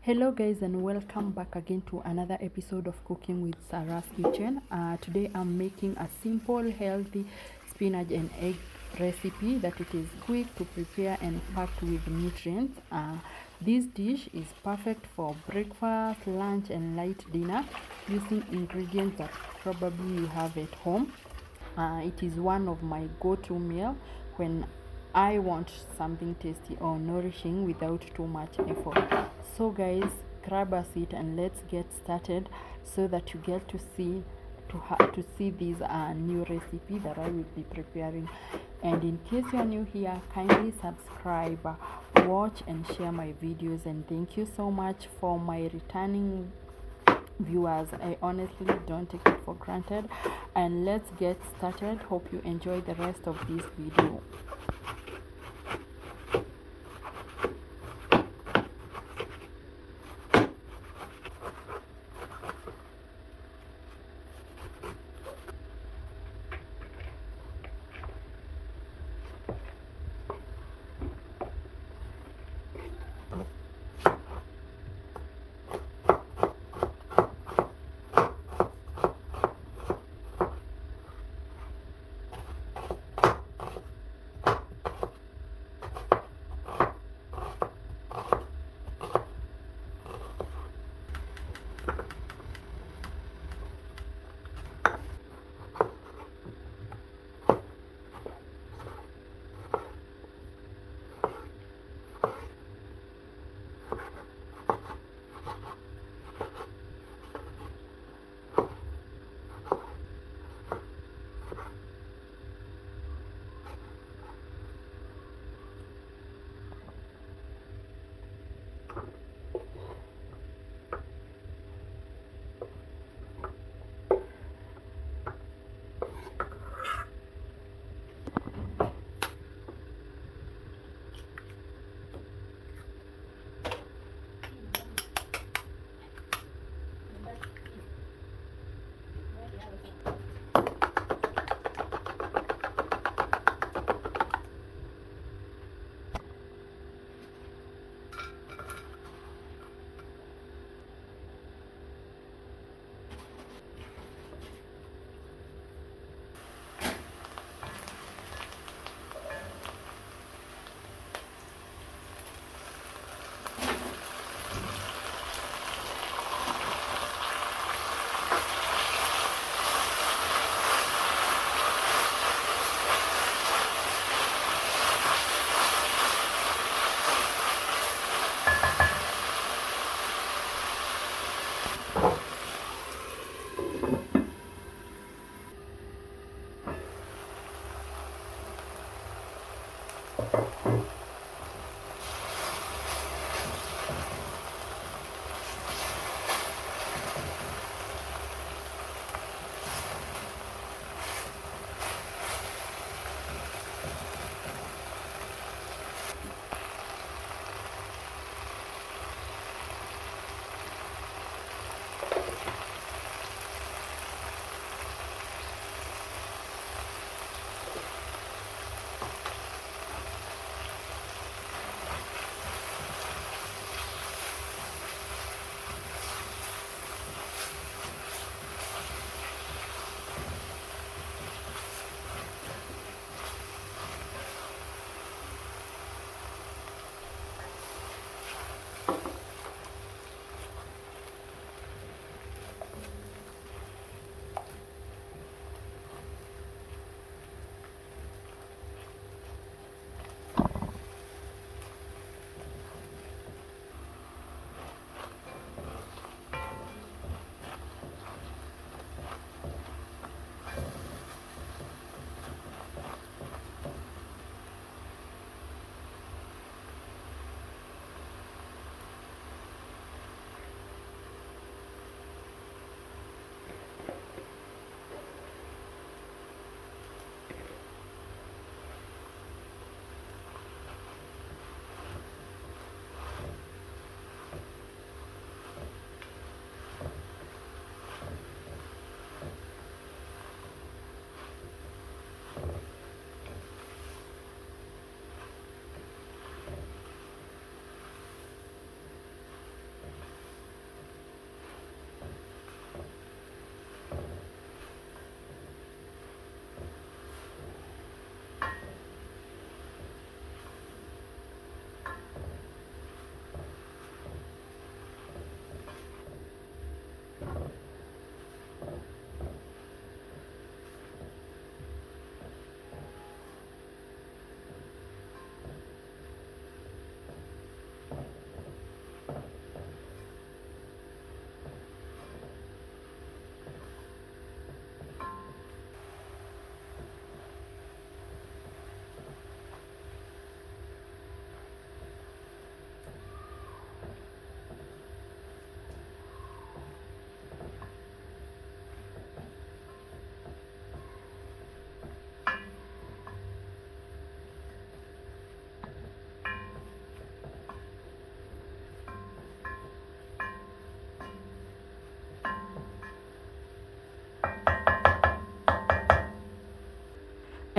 Hello guys, and welcome back again to another episode of Cooking with Sarah's Kitchen. Today I'm making a simple healthy spinach and egg recipe that it is quick to prepare and packed with nutrients. This dish is perfect for breakfast, lunch and light dinner using ingredients that probably you have at home. It is one of my go-to meal when I want something tasty or nourishing without too much effort. So guys, grab a seat and let's get started so that you get to see this new recipe that I will be preparing. And in case you are new here, kindly subscribe, watch and share my videos, and thank you so much for my returning viewers. I honestly don't take it for granted. And let's get started. Hope you enjoy the rest of this video.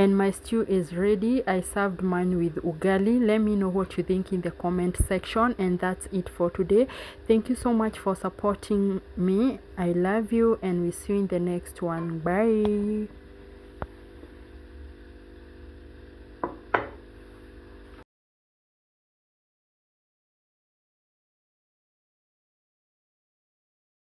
and my stew is ready. I served mine with ugali. Let me know what you think in the comment section, and that's it for today. Thank you so much for supporting me. I love you, and we see you in the next one. Bye.